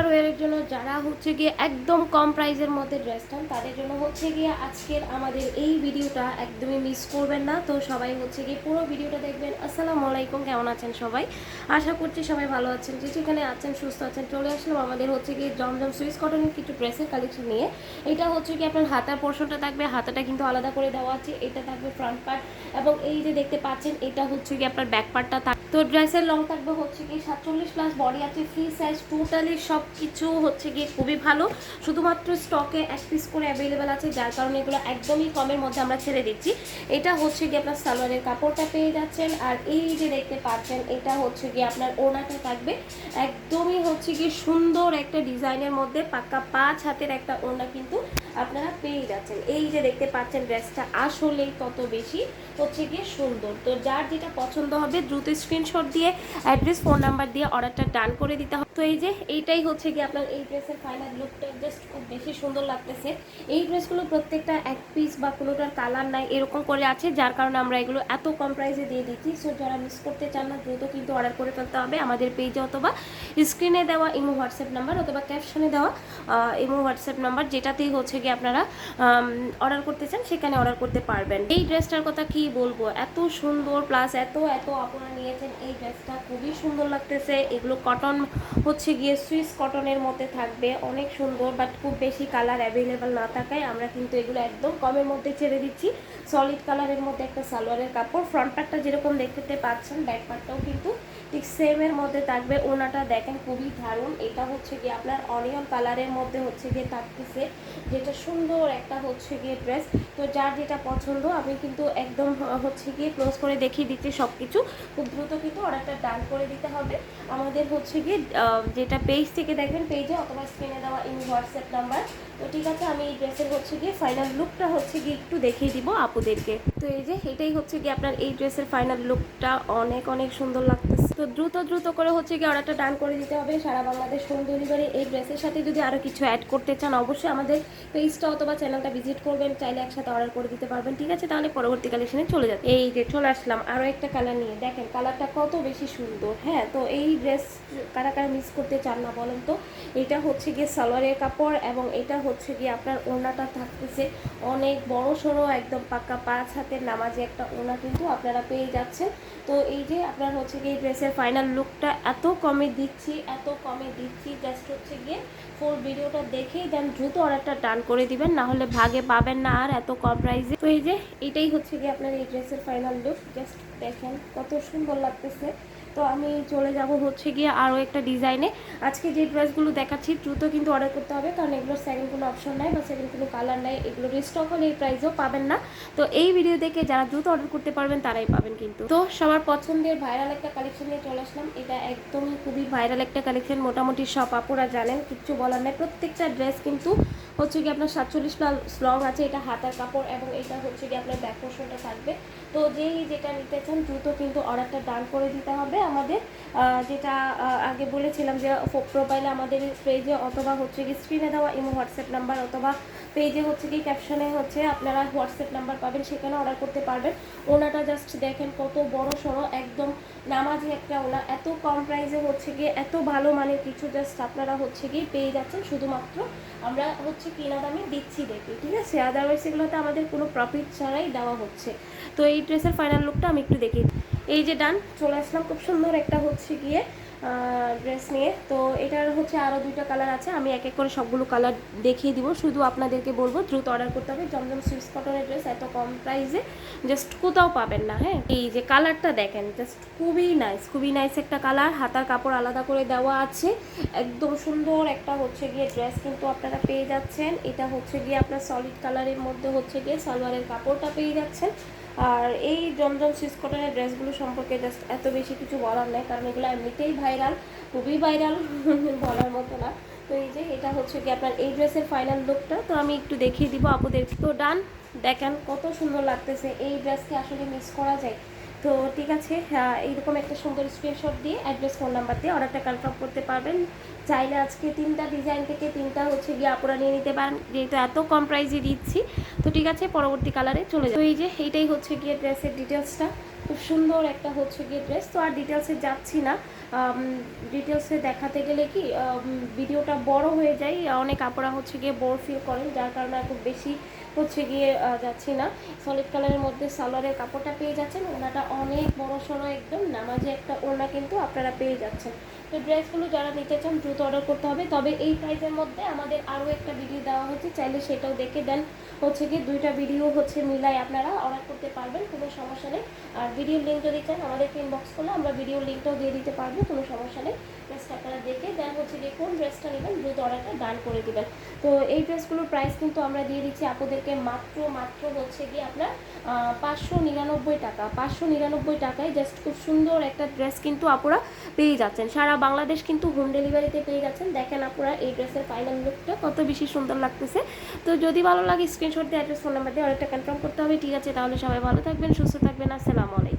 ওয়ারের জন্য যারা হচ্ছে গিয়ে একদম কম প্রাইসের মধ্যে ড্রেস চান তাদের জন্য হচ্ছে গিয়ে আজকের আমাদের এই ভিডিওটা একদমই মিস করবেন না। তো সবাই হচ্ছে গিয়ে পুরো ভিডিওটা দেখবেন। আসসালামু আলাইকুম, কেমন আছেন সবাই? আশা করছি সবাই ভালো আছেন, যে যেখানে আছেন সুস্থ আছেন। চলে আসলাম আমাদের হচ্ছে গিয়ে জমজম সুইস কটনের কিছু ড্রেসের কালেকশন নিয়ে। এটা হচ্ছে কি আপনার হাতার পোর্শনটা থাকবে, হাতাটা কিন্তু আলাদা করে দেওয়া আছে। এটা থাকবে ফ্রন্ট পার্ট এবং এই যে দেখতে পাচ্ছেন এটা হচ্ছে কি আপনার ব্যাক পার্টটা। তো ড্রেসের লং থাকবে হচ্ছে কি 47+, বডি আছে ফ্রি সাইজ। টোটালি সব কিছু হচ্ছে গিয়ে খুবই ভালো, শুধুমাত্র স্টকে 1 পিস করে অ্যাভেলেবেল আছে, যার কারণে এগুলো একদমই কমের মধ্যে আমরা ছেড়ে দিচ্ছি। এটা হচ্ছে গিয়ে আপনার সালোয়ারের কাপড়টা পেয়ে যাচ্ছেন। আর এই যে দেখতে পাচ্ছেন এটা হচ্ছে গিয়ে আপনার ওড়নাটা থাকবে একদমই হচ্ছে গিয়ে সুন্দর একটা ডিজাইনের মধ্যে, পাক্কা 5 হাতের একটা ওড়না কিন্তু আপনারা পেয়ে যাচ্ছেন। এই যে দেখতে পাচ্ছেন ড্রেসটা আসলেই তত বেশি হচ্ছে গিয়ে সুন্দর। তো যার যেটা পছন্দ হবে দ্রুত স্ক্রিনশট দিয়ে অ্যাড্রেস ফোন নাম্বার দিয়ে অর্ডারটা ডান করে দিতে হবে। তো এই যে এইটাই হচ্ছে গিয়ে আপনার এই ড্রেসের ফাইনাল লুকটা, জাস্ট খুব বেশি সুন্দর লাগতেছে। এই ড্রেসগুলো প্রত্যেকটা 1 পিস বা কোনোটার কালার নাই এরকম করে আছে, যার কারণে আমরা এগুলো এত কম প্রাইসে দিয়ে দিচ্ছি। সো যারা মিস করতে চান না দ্রুত কিন্তু অর্ডার করে ফেলতে হবে আমাদের পেজে, অথবা স্ক্রিনে দেওয়া ইমো হোয়াটসঅ্যাপ নাম্বার অথবা ক্যাপশনে দেওয়া ইমো হোয়াটসঅ্যাপ নাম্বার, যেটাতেই হচ্ছে গিয়ে আপনারা অর্ডার করতে চান সেখানে অর্ডার করতে পারবেন। এই ড্রেসটার কথা কি বলবো, এত সুন্দর, প্লাস এত আপনারা নিয়েছেন। এই ড্রেসটা খুবই সুন্দর লাগতেছে। এগুলো কটন হচ্ছে গিয়ে সুইস কটনের মধ্যে থাকবে, অনেক সুন্দর। বাট খুব বেশি কালার অ্যাভেলেবেল না থাকায় আমরা কিন্তু এগুলো একদম কমের মধ্যে ছেড়ে দিচ্ছি। সলিড কালারের মধ্যে একটা সালোয়ারের কাপড়, ফ্রন্ট পার্টটা যেরকম দেখতে পাচ্ছেন ব্যাক পার্টটাও কিন্তু ঠিক সেমের মধ্যে থাকবে। ওনাটা দেখেন খুবই দারুণ। এটা হচ্ছে গিয়ে আপনার অনিয়ন কালারের মধ্যে হচ্ছে গিয়ে থাকতেছে, যেটা সুন্দর একটা হচ্ছে গিয়ে ড্রেস। তো যার যেটা পছন্দ আমি কিন্তু একদম হচ্ছে গিয়ে ক্লোজ করে দেখিয়ে দিচ্ছি সব কিছু। খুব দ্রুত কিন্তু অর্ডারটা ডান করে দিতে হবে আমাদের হচ্ছে গিয়ে যেটা পেজ থেকে দেখবেন পেজে, অথবা স্ক্রিনে দেওয়া ইন হোয়াটসঅ্যাপ নাম্বার। তো ঠিক আছে, আমি এই ড্রেসের হচ্ছে গিয়ে ফাইনাল লুকটা হচ্ছে গিয়ে একটু দেখিয়ে দিব আপুদেরকে। তো এই যে এটাই হচ্ছে গিয়ে আপনার এই ড্রেসের ফাইনাল লুকটা, অনেক অনেক সুন্দর লাগতেছে। তো দ্রুত করে হচ্ছে গিয়ে অর্ডারটা ডান করে দিতে হবে। সারা বাংলাদেশ হোম ডেলিভারি। এই ড্রেসের সাথে যদি আরও কিছু অ্যাড করতে চান অবশ্যই আমাদের পেজটা অথবা চ্যানেলটা ভিজিট করবেন, চাইলে একসাথে অর্ডার করে দিতে পারবেন। ঠিক আছে, তাহলে পরবর্তী কালেকশনে চলে যাবে। এই যে চলে আসলাম আরও একটা কালার নিয়ে, দেখেন কালারটা কত বেশি সুন্দর। হ্যাঁ, তো এই ড্রেস কারা কারা মিস করতে চান না বলেন তো? এটা হচ্ছে গিয়ে সালোয়ারের কাপড় এবং এটা হচ্ছে গিয়ে আপনার ওড়নাটা থাকতেছে অনেক বড় সড়ো, একদম পাক্কা 5 হাতের নামাজি একটা ওড়না কিন্তু আপনারা পেয়ে যাচ্ছেন। তো এই যে আপনার হচ্ছে গিয়ে ড্রেসের ফাইনাল লুকটা এত কমে দিচ্ছি, জাস্ট হচ্ছে গিয়ে ফুল ভিডিওটা দেখেই দেন দ্রুত অর্ডারটা ডান করে দিবেন, না হলে ভাগে পাবেন না আর এত কম প্রাইসে। তো এই যে এটাই হচ্ছে গিয়ে আপনার এই ড্রেসের ফাইনাল লুক, জাস্ট দেখেন কত সুন্দর লাগতেছে। তো আমি চলে যাব হচ্ছে গিয়ে আরও একটা ডিজাইনে। আজকে যে ড্রেসগুলো দেখাচ্ছি দ্রুত কিন্তু অর্ডার করতে হবে, কারণ এগুলোর সেকেন্ড কোনো অপশন নাই বা সেকেন্ড কোনো কালার নাই। এগুলো রিস্টক হলে এই প্রাইসেও পাবেন না। তো এই ভিডিও দেখে যারা দ্রুত অর্ডার করতে পারবেন তারাই পাবেন কিন্তু। তো সবার পছন্দের ভাইরাল একটা কালেকশন নিয়ে চলে আসলাম। এটা একদমই খুবই ভাইরাল একটা কালেকশন, মোটামুটি সব আপুরা জানেন, কিচ্ছু বলার নেই। প্রত্যেকটা ড্রেস কিন্তু হচ্ছে গিয়ে আপনার 47+ লং আছে। এটা হাতার কাপড় এবং এটা হচ্ছে গিয়ে আপনার ব্যাক পোর্শনটা থাকবে। তো যেই যেটা নিতে চান দ্রুত কিন্তু অর্ডারটা ডান করে দিতে হবে আমাদের। যেটা আগে বলেছিলাম যে প্রোফাইলে আমাদের পেজে অথবা হচ্ছে কি স্ক্রিনে দেওয়া ইমো হোয়াটসঅ্যাপ নাম্বার, অথবা পেজে হচ্ছে কি ক্যাপশনে হচ্ছে আপনারা হোয়াটসঅ্যাপ নাম্বার পাবেন, সেখানে অর্ডার করতে পারবেন। ওনাটা জাস্ট দেখেন কত বড় সড়ো, একদম নামাজি একটা ওনা, এত কম প্রাইসে হচ্ছে গিয়ে এত ভালো মানের কিছু জাস্ট আপনারা হচ্ছে গিয়ে পেয়ে যাচ্ছেন। শুধুমাত্র আমরা হচ্ছে কিনা দামে দিচ্ছি দেখি, ঠিক আছে? আদারওয়াইজ এগুলোতে আমাদের কোনো প্রফিট ছাড়াই দেওয়া হচ্ছে। তো এই ড্রেসের ফাইনাল লুকটা আমি একটু দেখি। এই যে ডান চলে আসলাম খুব সুন্দর একটা হচ্ছে গিয়ে ড্রেস নিয়ে। তো এটার হচ্ছে আরও 2টা কালার আছে, আমি এক এক করে সবগুলো কালার দেখিয়ে দিব। শুধু আপনাদেরকে বলবো দ্রুত অর্ডার করতে হবে। জমজম সুইস কটনের ড্রেস এত কম প্রাইসে জাস্ট কোথাও পাবেন না। হ্যাঁ, এই যে কালারটা দেখেন, জাস্ট খুবই নাইস একটা কালার। হাতার কাপড় আলাদা করে দেওয়া আছে, একদম সুন্দর একটা হচ্ছে গিয়ে ড্রেস কিন্তু আপনারা পেয়ে যাচ্ছেন। এটা হচ্ছে গিয়ে আপনার সলিড কালারের মধ্যে হচ্ছে গিয়ে সালোয়ারের কাপড়টা পেয়ে যাচ্ছেন। আর এই জমজম সুইস কটনের ড্রেসগুলো সম্পর্কে জাস্ট এত বেশি কিছু বলার নেই, কারণ এগুলো এমনিতেই ভাইরাল, খুবই ভাইরাল বলার মতো না। তো এই যে এটা হচ্ছে কি আপনার এই ড্রেসের ফাইনাল লুকটা, তো আমি একটু দেখিয়ে দিব আপুদের। তো ডান, দেখেন কত সুন্দর লাগতেছে। এই ড্রেসকে আসলে মিস করা যায়? তো ঠিক আছে, এইরকম একটা সুন্দর স্ক্রিনশট দিয়ে অ্যাড্রেস ফোন নাম্বার দিয়ে অর্ডারটা কনফার্ম করতে পারবেন। চাইলে আজকে 3টা ডিজাইন থেকে 3টা হচ্ছে গিয়ে আপুরা নিয়ে নিতে পারেন, যেহেতু এত কম প্রাইসে দিচ্ছি। তো ঠিক আছে, পরবর্তী কালারে চলে যাবে। তো এই যে এইটাই হচ্ছে গিয়ে ড্রেসের ডিটেলসটা। খুব সুন্দর একটা হচ্ছে গিয়ে ড্রেস। তো আর ডিটেলসে যাচ্ছি না, ডিটেলসে দেখাতে গেলে কি ভিডিওটা বড় হয়ে যায়, অনেক আপুরা হচ্ছে গিয়ে বোর ফিল করেন, যার কারণে খুব বেশি হচ্ছে গিয়ে যাচ্ছি না। সলিড কালারের মধ্যে সালোয়ারের কাপড়টা পেয়ে যাচ্ছেন, ওনাটা অনেক বড় সড়ো একদম নামাজে একটা ওড়না কিন্তু আপনারা পেয়ে যাচ্ছেন। তো ড্রেসগুলো যারা নিতে চান দ্রুত অর্ডার করতে হবে। তবে এই প্রাইসের মধ্যে আমাদের আরও একটা ভিডিও দেওয়া হচ্ছে, চাইলে সেটাও দেখে দেন হচ্ছে গিয়ে দুইটা ভিডিও হচ্ছে মিলাই আপনারা অর্ডার করতে পারবেন, কোনো সমস্যা নেই। আর ভিডিওর লিঙ্ক যদি চান আমাদেরকে ইনবক্স করলে আমরা ভিডিওর লিঙ্কটাও দিয়ে দিতে পারবো, কোনো সমস্যা নেই। ড্রেসটা আপনারা দেখে দেন হচ্ছে গিয়ে কোন ড্রেসটা নেবেন দ্রুত অর্ডারটা ডান করে দেবেন। তো এই ড্রেসগুলোর প্রাইস কিন্তু আমরা দিয়ে দিচ্ছি আপনাদেরকে মাত্র হচ্ছে গিয়ে আপনার 599 টাকা। 599 টাকায় জাস্ট খুব সুন্দর একটা ড্রেস কিন্তু আপুরা পেয়ে যাচ্ছেন। সারা বাংলাদেশ কিন্তু হোম ডেলিভারিতে পেয়ে যাচ্ছেন। দেখেন আপুরা এই ড্রেসের ফাইনাল লুকটা কত বেশি সুন্দর লাগতেছে। তো যদি ভালো লাগে স্ক্রিনশট দিয়ে অ্যাড্রেস ফোন নাম্বার দিয়ে অর্ডারটা কনফার্ম করতে হবে। ঠিক আছে, তাহলে সবাই ভালো থাকবেন, সুস্থ থাকবেন। আসসালামু আলাইকুম।